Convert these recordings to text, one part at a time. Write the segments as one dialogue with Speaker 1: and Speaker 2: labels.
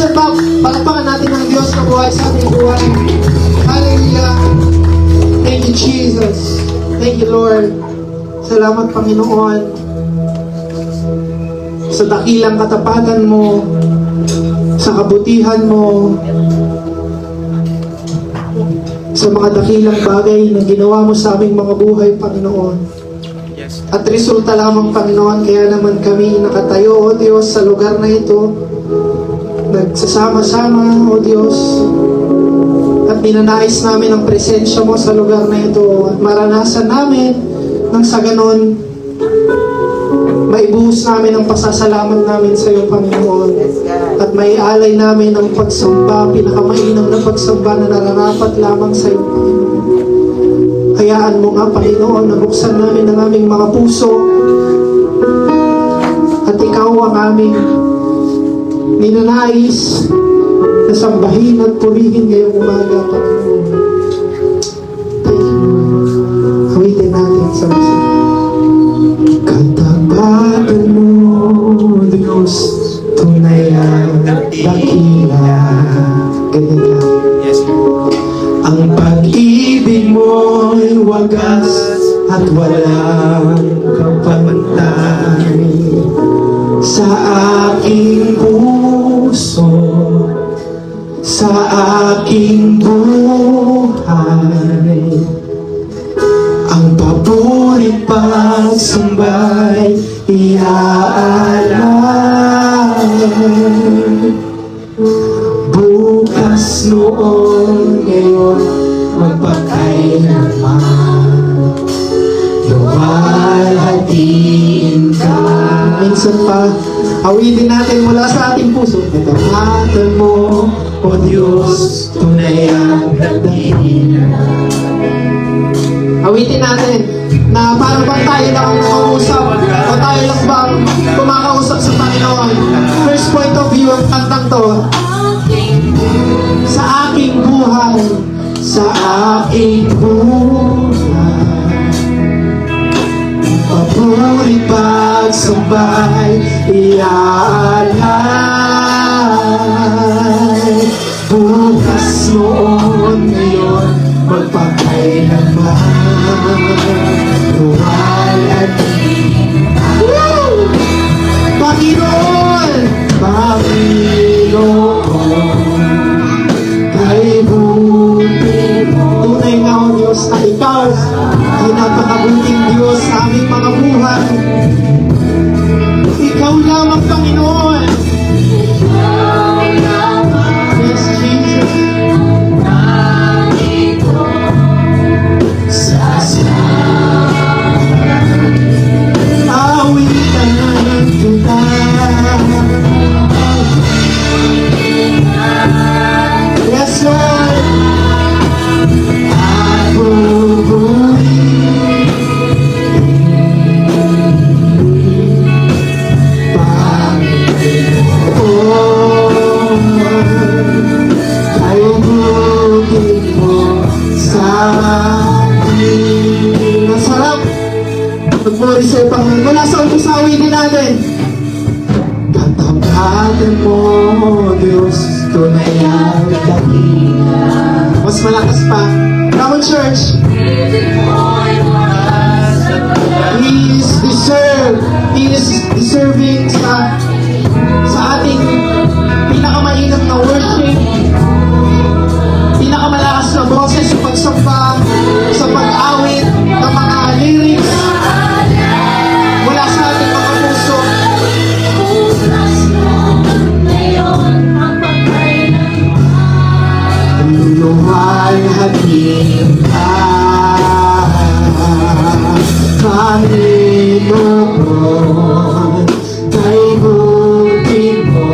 Speaker 1: step up. Palakpakan natin ang Diyos na buhay sa ating buhay. Hallelujah. Thank you, Jesus. Thank you, Lord. Salamat, Panginoon, sa dakilang katapatan mo, sa kabutihan mo, sa mga dakilang bagay na ginawa mo sa aming mga buhay, Panginoon. At resulta lamang, Panginoon, kaya naman kami nakatayo, O Diyos, sa lugar na ito, nagsasama-sama, O Diyos, at ninanais namin ang presensya mo sa lugar na ito, at maranasan namin nang sa ganon, maibuhos namin ang pasasalamat namin sa iyo, Panginoon, at may alay namin ang pagsamba, pinakamainam na pagsamba na nararapat lamang sa iyo, Panginoon. Hayaan mo nga, Panginoon, na buksan namin ang aming mga puso, at ikaw ang aming ninanais na sambahin at purihin ngayong umaga, Panginoon. Thank you, Lord. Awitin natin sa mga katapatan mo, Diyos, tunay ang dakila. Ganyan lang.
Speaker 2: Yes.
Speaker 1: Ang pag-ibig mo'y wagas at walang kapantay sa aking puso, sa aking buhay. Ang paborit pagsambay iaalay. Bukas, noon, ngayon, magpakailanman, luwalhatiin ka. Minsan pa, awitin natin mula sa ating puso. Katapatan mo, O Diyos, tunay ang dakila. Awitin natin na parang bang tayo lang ang nakausap o tayo lang bang kumakausap sa Panginoon. First point of view ang kantang to. Sa aking buhay, sa aking buhay, paborit pagsambay iaalay. Bukas, noon, ngayon, magpakailanman, luwalhatiin ka. Panginoon, Panginoon, kay buti mo. Tunay nga, O Diyos, na ikaw ay napakabuting Diyos sa aming mga buhay. Ikaw lamang, Panginoon. Yes, Jesus. Awitan kita. Yes, Lord. Ako Pagmuri sa'yo, Panginoon. Mula sa umpisa, awitin natin. Katapatan mo, Diyos, tunay ang dakila. Mas malakas pa. Come on, church. He is deserving sa ating pinakamainam na worship, pinakamalakas na boses sa pagsamba, sa pag-awit ng mga lyrics mula sa ating mga puso. Luwalhatiin ka, Panginoon, kay buti mo.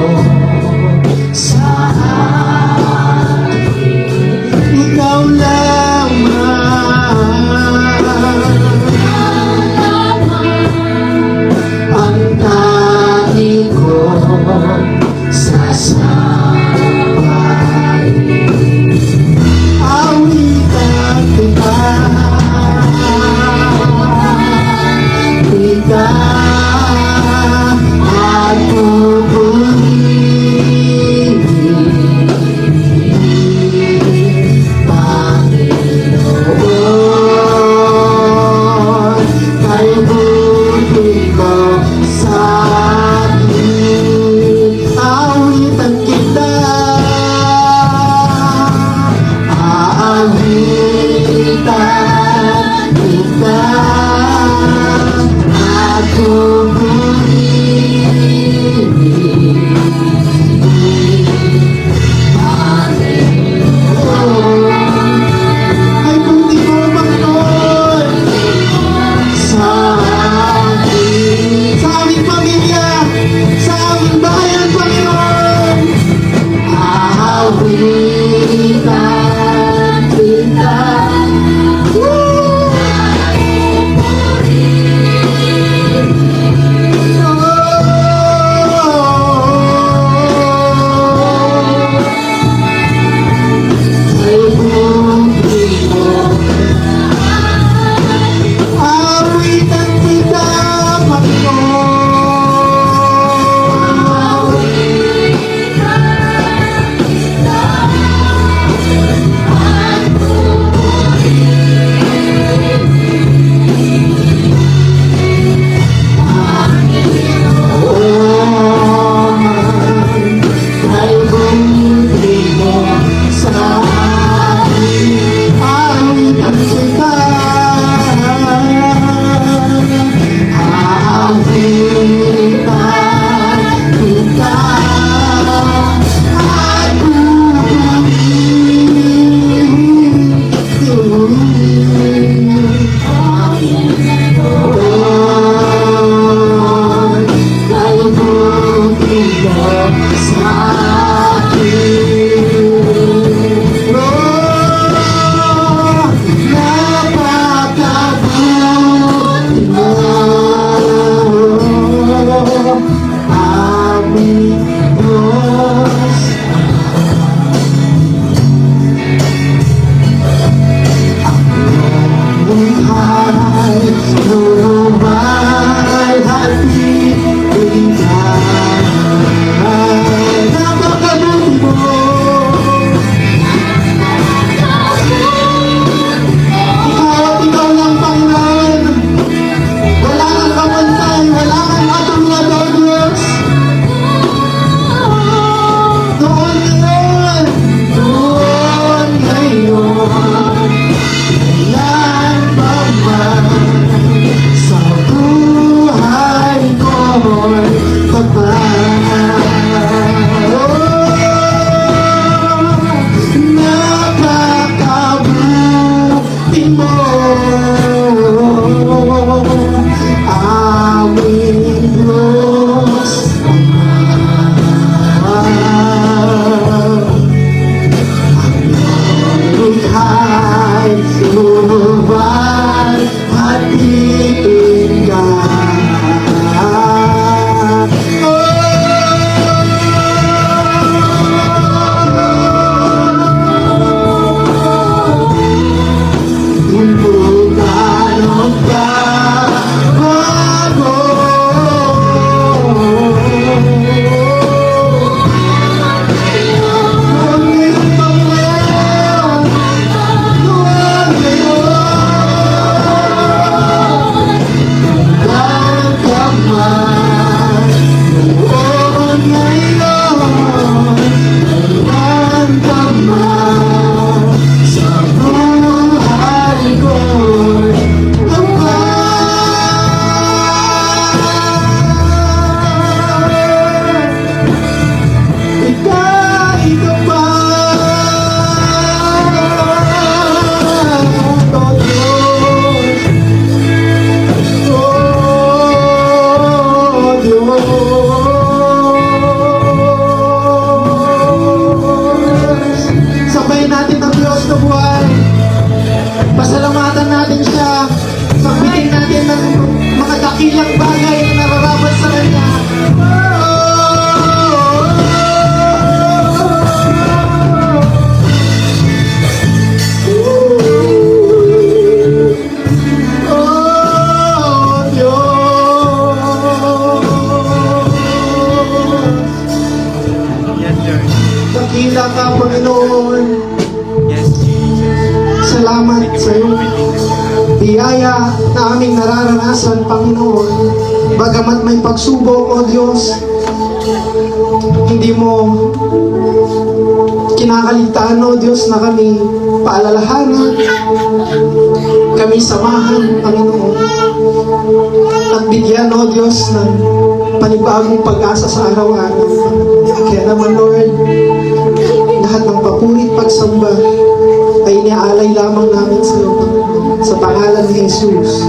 Speaker 1: Dakila ka, Panginoon.
Speaker 2: Yes, Jesus.
Speaker 1: Salamat sa iyong biyaya na aming nararanasan, Panginoon. Bagamat may pagsubok, O Diyos, hindi mo kinakaligtaan, O Diyos, na kami paalalahanan, kami samahan, Panginoon, at bigyan, O Diyos, ng panibagong pag-asa sa araw-araw. Kaya naman, Lord, lahat ng papurit pagsamba ay iniaalay lamang namin sa iyo, Panginoon, sa pangalan ni Jesus.